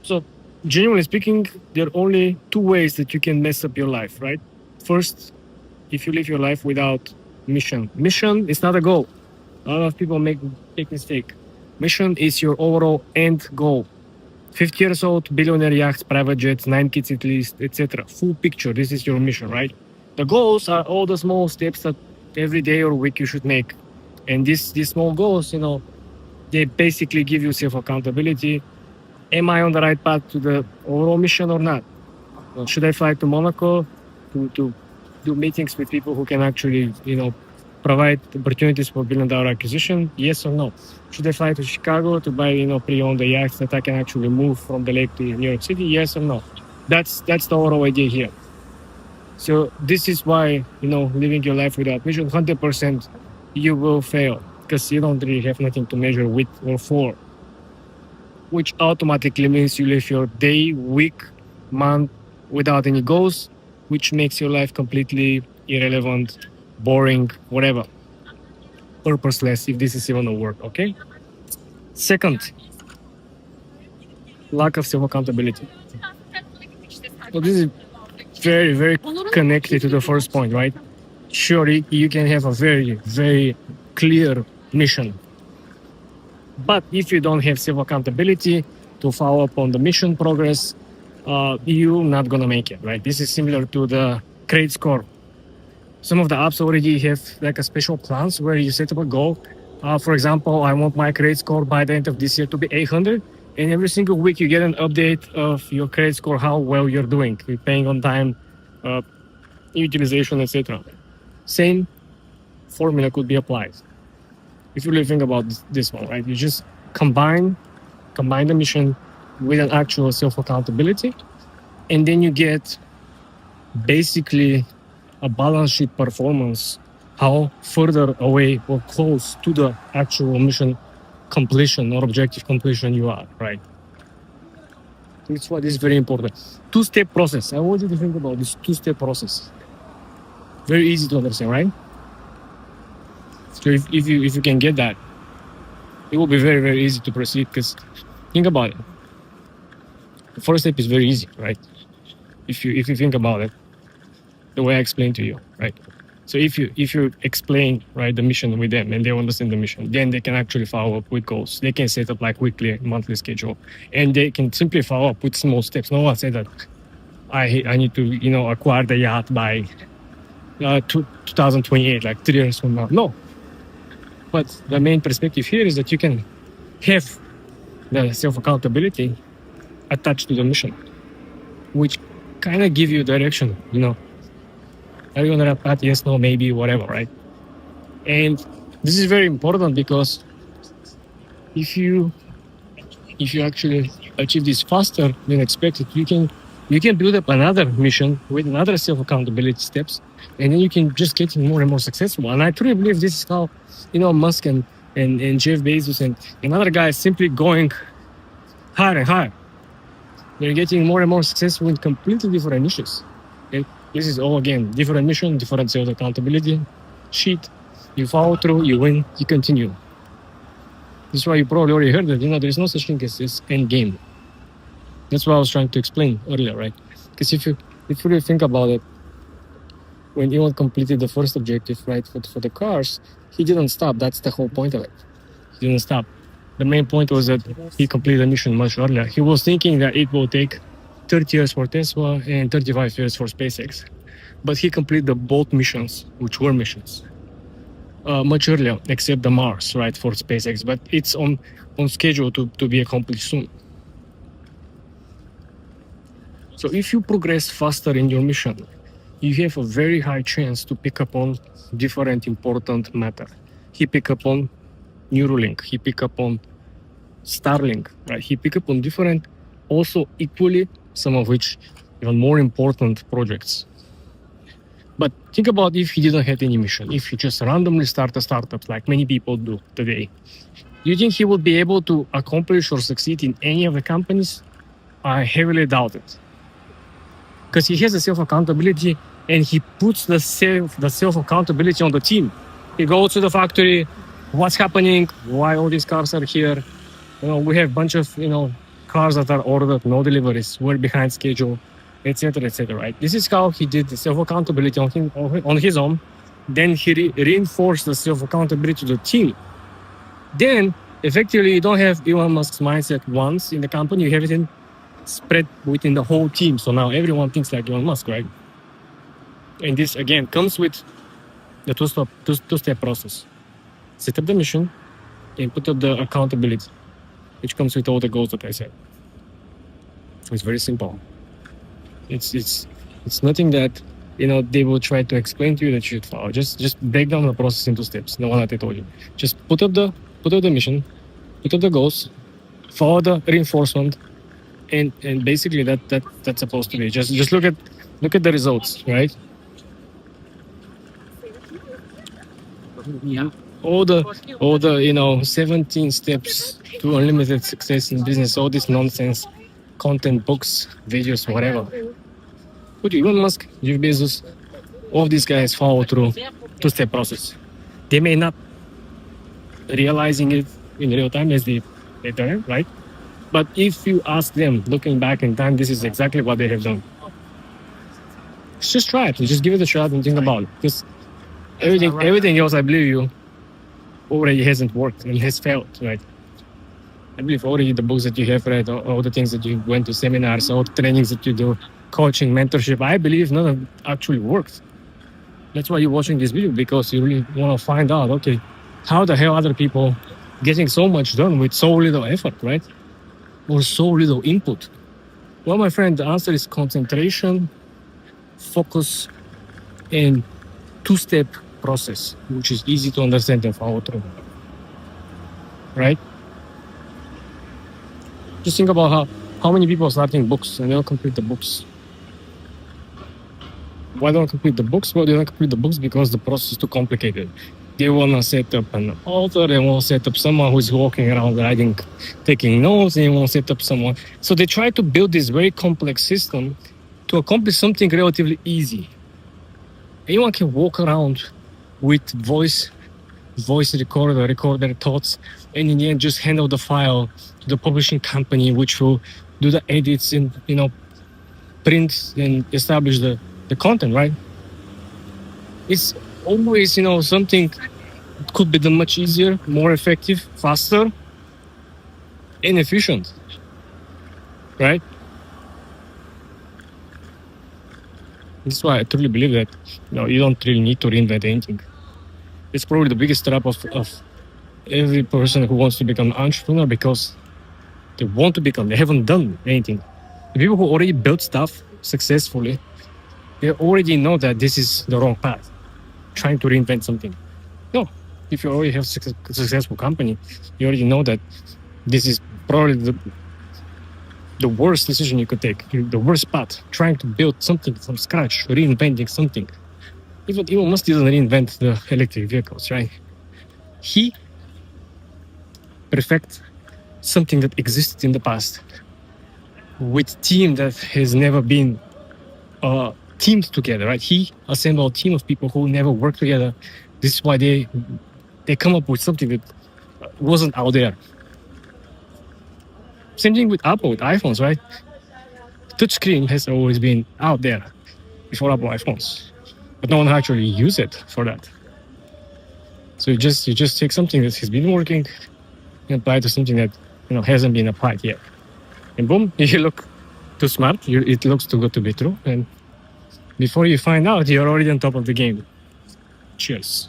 So, genuinely speaking, there are only two ways that you can mess up your life, right? First, if you live your life without mission. Mission is not a goal. A lot of people make mistake. Mission is your overall end goal. 50 years old, billionaire yachts, private jets, 9 kids at least, etc. Full picture. This is your mission, right? The goals are all the small steps that every day or week you should make. And these small goals, they basically give you self accountability. Am I on the right path to the overall mission or not? Should I fly to Monaco to do meetings with people who can actually, provide opportunities for billion-dollar acquisition? Yes or no? Should I fly to Chicago to buy, pre-owned yachts that I can actually move from the lake to New York City? Yes or no? That's the overall idea here. So this is why, living your life without mission, 100% you will fail because you don't really have nothing to measure with or for, which automatically means you live your day, week, month without any goals, which makes your life completely irrelevant, boring, whatever, purposeless, if this is even a word, okay? Second, lack of self-accountability. So this is very, very connected to the first point, right? Surely you can have a very, very clear mission. But if you don't have self-accountability to follow up on the mission progress, you're not going to make it, right? This is similar to the credit score. Some of the apps already have like a special plans where you set up a goal. For example, I want my credit score by the end of this year to be 800. And every single week you get an update of your credit score, how well you're doing, you're paying on time, utilization, etc. Same formula could be applied. If you really think about this one, right? You just combine the mission with an actual self-accountability, and then you get basically a balance sheet performance, how further away or close to the actual mission completion or objective completion you are, right? That's why this is very important. Two-step process. I want you to think about this two-step process. Very easy to understand, right? So if you can get that, it will be very, very easy to proceed because think about it. The first step is very easy, right? If you think about it, the way I explained to you, right? So if you explain, right, the mission with them and they understand the mission, then they can actually follow up with goals. They can set up like weekly, monthly schedule, and they can simply follow up with small steps. No one said that I need to acquire the yacht by 2028, like 3 years from now. No. But the main perspective here is that you can have the self-accountability attached to the mission, which kind of give you direction, Are you on that path? Yes, no, maybe, whatever, right? And this is very important because if you actually achieve this faster than expected, you can build up another mission with another self-accountability steps, and then you can just get more and more successful. And I truly believe this is how, Musk and Jeff Bezos and other guys simply going higher and higher. They're getting more and more successful in completely different niches. Okay? This is all, again, different mission, different self-accountability sheet. You follow through, you win, you continue. This is why you probably already heard that, there is no such thing as this end game. That's what I was trying to explain earlier, right? Because if you really think about it, when Elon completed the first objective, right, for the cars, he didn't stop. That's the whole point of it. He didn't stop. The main point was that he completed the mission much earlier. He was thinking that it will take 30 years for Tesla and 35 years for SpaceX. But he completed both missions, which were missions, much earlier, except the Mars, right, for SpaceX. But it's on schedule to be accomplished soon. So if you progress faster in your mission, you have a very high chance to pick up on different important matter. He picked up on Neuralink. He picked up on Starlink, right? He picked up on different, also equally, some of which even more important projects. But think about if he didn't have any mission, if he just randomly start a startup like many people do today. Do you think he would be able to accomplish or succeed in any of the companies? I heavily doubt it. Because he has a self-accountability and he puts the self-accountability on the team. He goes to the factory, what's happening, why all these cars are here. We have a bunch of, cars that are ordered, no deliveries, we're behind schedule, etc., right? This is how he did the self-accountability on his own. Then he reinforced the self-accountability to the team. Then, effectively, you don't have Elon Musk's mindset once in the company, you have it spread within the whole team. So now everyone thinks like Elon Musk, right? And this, again, comes with the two-step process. Set up the mission and put up the accountability, which comes with all the goals that I said. It's very simple. It's nothing that they will try to explain to you that you should follow. Just break down the process into steps. The one that I told you. Just put up the mission, put up the goals, follow the reinforcement, and basically that's supposed to be. Just look at the results, right? Yeah. All the 17 steps to unlimited success in business, all this nonsense, content, books, videos, whatever. Put Elon Musk, Jeff Bezos, all these guys follow through two-step process. They may not realizing it in real time as they done it, right? But if you ask them, looking back in time, this is exactly what they have done. Just try it. Just give it a shot and think about it. Because everything else, I believe you, already hasn't worked and has failed, right? I believe already the books that you have read, all the things that you went to seminars, all the trainings that you do, coaching, mentorship, I believe none of it actually worked. That's why you're watching this video, because you really want to find out, okay, how the hell other people getting so much done with so little effort, right? Or so little input? Well, my friend, the answer is concentration, focus, and two-step process, which is easy to understand and follow through. Right? Just think about how many people are starting books and they don't complete the books. Why don't complete the books? Well, they don't complete the books because the process is too complicated. They want to set up an author, they want to set up someone who's walking around writing, taking notes, and they want to set up someone. So they try to build this very complex system to accomplish something relatively easy. Anyone can walk around with voice recorder, record their thoughts, and in the end just hand out the file to the publishing company, which will do the edits and print and establish the content, right? It's always something that could be done much easier, more effective, faster, and efficient, right? That's why I truly believe that you don't really need to reinvent anything. It's probably the biggest trap of every person who wants to become an entrepreneur, because they want to become, they haven't done anything. The people who already built stuff successfully, they already know that this is the wrong path, trying to reinvent something. No, if you already have a successful company, you already know that this is probably the worst decision you could take, the worst path, trying to build something from scratch, reinventing something. Even Elon Musk didn't reinvent the electric vehicles, right? He perfected something that existed in the past with a team that has never been teamed together, right? He assembled a team of people who never worked together. This is why they come up with something that wasn't out there. Same thing with Apple, with iPhones, right? Touchscreen has always been out there before Apple iPhones, but no one actually used it for that. So you just take something that has been working and apply it to something that hasn't been applied yet, and boom, you look too smart. It looks too good to be true, and before you find out, you're already on top of the game. Cheers.